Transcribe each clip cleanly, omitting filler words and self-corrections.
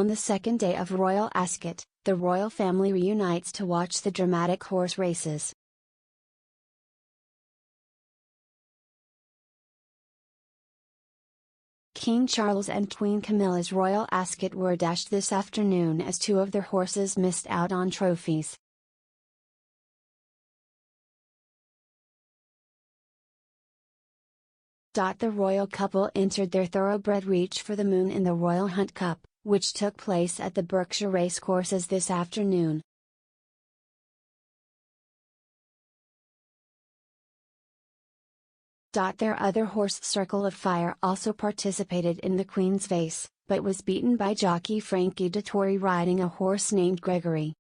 On the second day of Royal Ascot, the royal family reunites to watch the dramatic horse races. King Charles and Queen Camilla's Royal Ascot were dashed this afternoon as two of their horses missed out on trophies. The royal couple entered their thoroughbred Reach for the Moon in the Royal Hunt Cup, which took place at the Berkshire Racecourses this afternoon. Their other horse Circle of Fire also participated in the Queen's Race, but was beaten by jockey Frankie Dettori riding a horse named Gregory.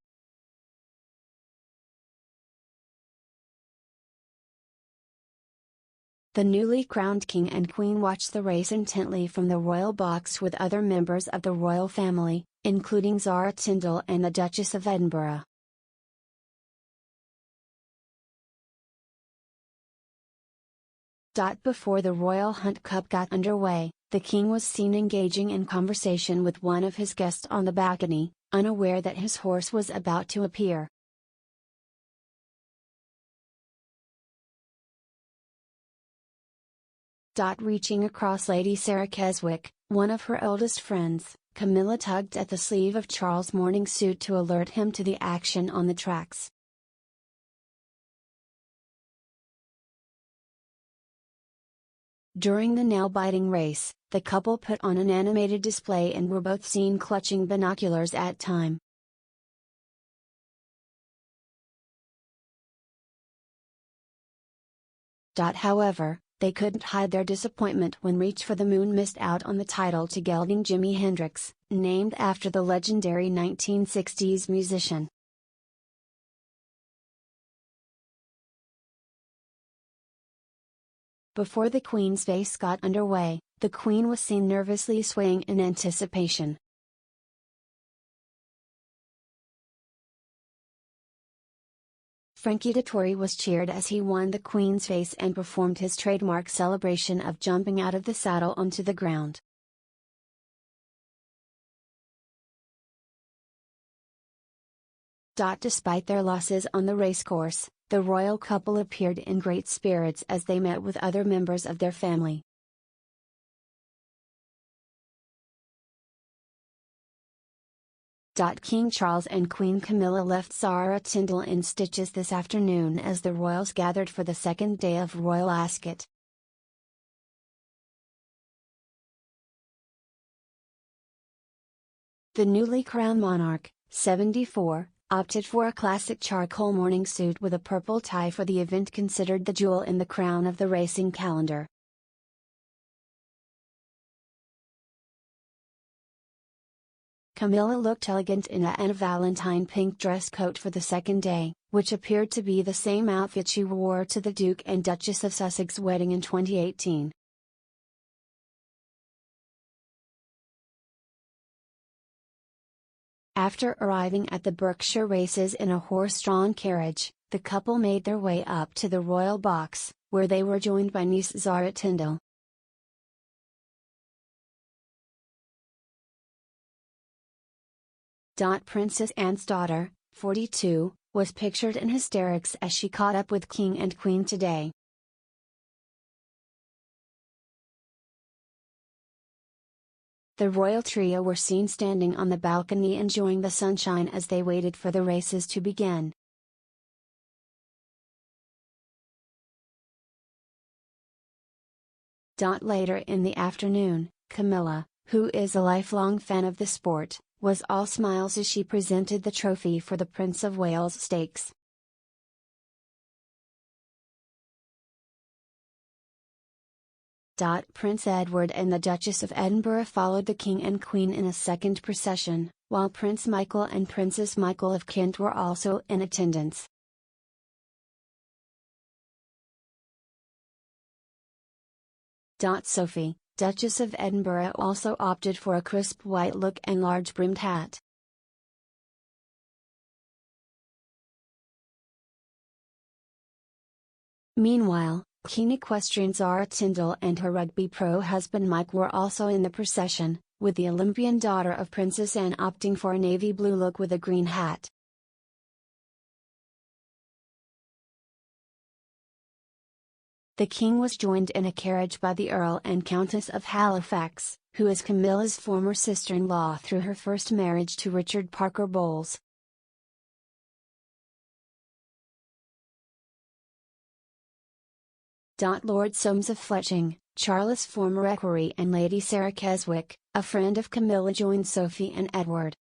The newly crowned king and queen watched the race intently from the royal box with other members of the royal family, including ZaraTindall and the Duchess of Edinburgh. Before the Royal Hunt Cup got underway, the king was seen engaging in conversation with one of his guests on the balcony, unaware that his horse was about to appear. Reaching across Lady Sarah Keswick, one of her oldest friends, Camilla tugged at the sleeve of Charles' morning suit to alert him to the action on the tracks. During the nail-biting race, the couple put on an animated display and were both seen clutching binoculars at time. However, they couldn't hide their disappointment when Reach for the Moon missed out on the title to gelding Jimi Hendrix, named after the legendary 1960s musician. Before the Queen's Race got underway, the Queen was seen nervously swaying in anticipation. Frankie Dettori was cheered as he won the Queen's Race and performed his trademark celebration of jumping out of the saddle onto the ground. Despite their losses on the racecourse, the royal couple appeared in great spirits as they met with other members of their family. King Charles and Queen Camilla left ZaraTindall in stitches this afternoon as the royals gathered for the second day of Royal Ascot. The newly crowned monarch, 74, opted for a classic charcoal morning suit with a purple tie for the event considered the jewel in the crown of the racing calendar. Camilla looked elegant in a Valentine pink dress coat for the second day, which appeared to be the same outfit she wore to the Duke and Duchess of Sussex wedding in 2018. After arriving at the Berkshire races in a horse-drawn carriage, the couple made their way up to the royal box, where they were joined by niece ZaraTindall. Princess Anne's daughter, 42, was pictured in hysterics as she caught up with King and Queen today. The royal trio were seen standing on the balcony enjoying the sunshine as they waited for the races to begin. Later in the afternoon, Camilla, who is a lifelong fan of the sport, was all smiles as she presented the trophy for the Prince of Wales Stakes. Prince Edward and the Duchess of Edinburgh followed the King and Queen in a second procession, while Prince Michael and Princess Michael of Kent were also in attendance. Sophie, Duchess of Edinburgh also opted for a crisp white look and large-brimmed hat. Meanwhile, keen equestrian ZaraTindall and her rugby pro husband Mike were also in the procession, with the Olympian daughter of Princess Anne opting for a navy blue look with a green hat. The King was joined in a carriage by the Earl and Countess of Halifax, who is Camilla's former sister-in-law through her first marriage to Richard Parker Bowles. Lord Soames of Fletching, Charles' former equerry, and Lady Sarah Keswick, a friend of Camilla, joined Sophie and Edward.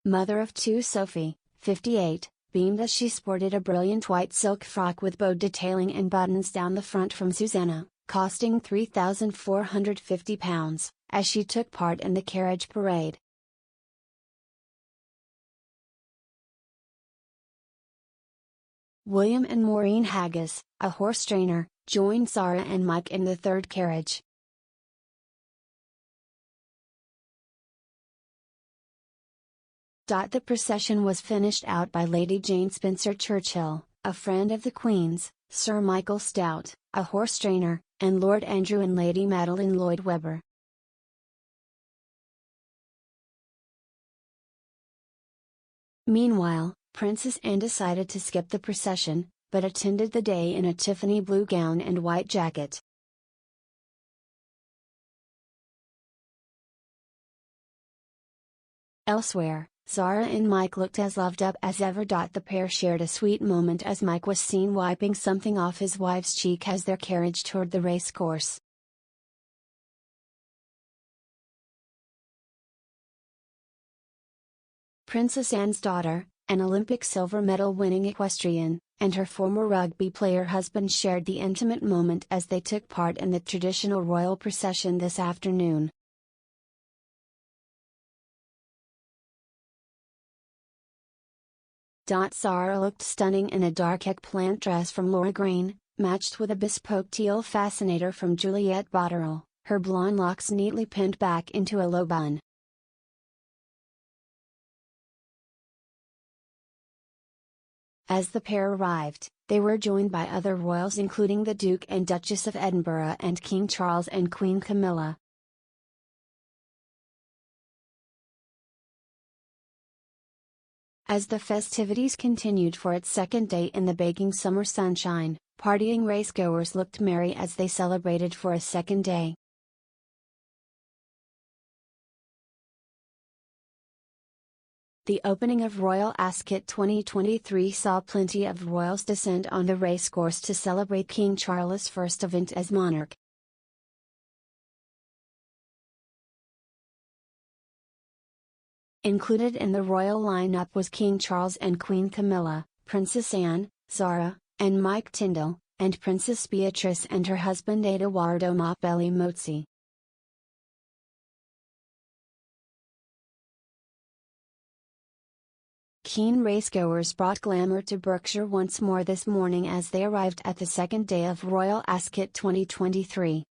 Mother of two, Sophie, 58, beamed as she sported a brilliant white silk frock with bow detailing and buttons down the front from Susanna, costing £3,450, as she took part in the carriage parade. William and Maureen Haggis, a horse trainer, joined Zara and Mike in the third carriage. The procession was finished out by Lady Jane Spencer Churchill, a friend of the Queen's, Sir Michael Stout, a horse trainer, and Lord Andrew and Lady Madeline Lloyd Webber. Meanwhile, Princess Anne decided to skip the procession, but attended the day in a Tiffany blue gown and white jacket. Elsewhere, Zara and Mike looked as loved up as ever. The pair shared a sweet moment as Mike was seen wiping something off his wife's cheek as their carriage toured the racecourse. Princess Anne's daughter, an Olympic silver medal winning equestrian, and her former rugby player husband shared the intimate moment as they took part in the traditional royal procession this afternoon. Zara looked stunning in a dark eggplant dress from Laura Green, matched with a bespoke teal fascinator from Juliette Botterill, her blonde locks neatly pinned back into a low bun. As the pair arrived, they were joined by other royals including the Duke and Duchess of Edinburgh and King Charles and Queen Camilla. As the festivities continued for its second day in the baking summer sunshine, partying racegoers looked merry as they celebrated for a second day. The opening of Royal Ascot 2023 saw plenty of royals descend on the racecourse to celebrate King Charles' first event as monarch. Included in the royal lineup was King Charles and Queen Camilla, Princess Anne, Zara, and Mike Tyndall, and Princess Beatrice and her husband Edoardo Mapelli Mozzi. Keen racegoers brought glamour to Berkshire once more this morning as they arrived at the second day of Royal Ascot 2023.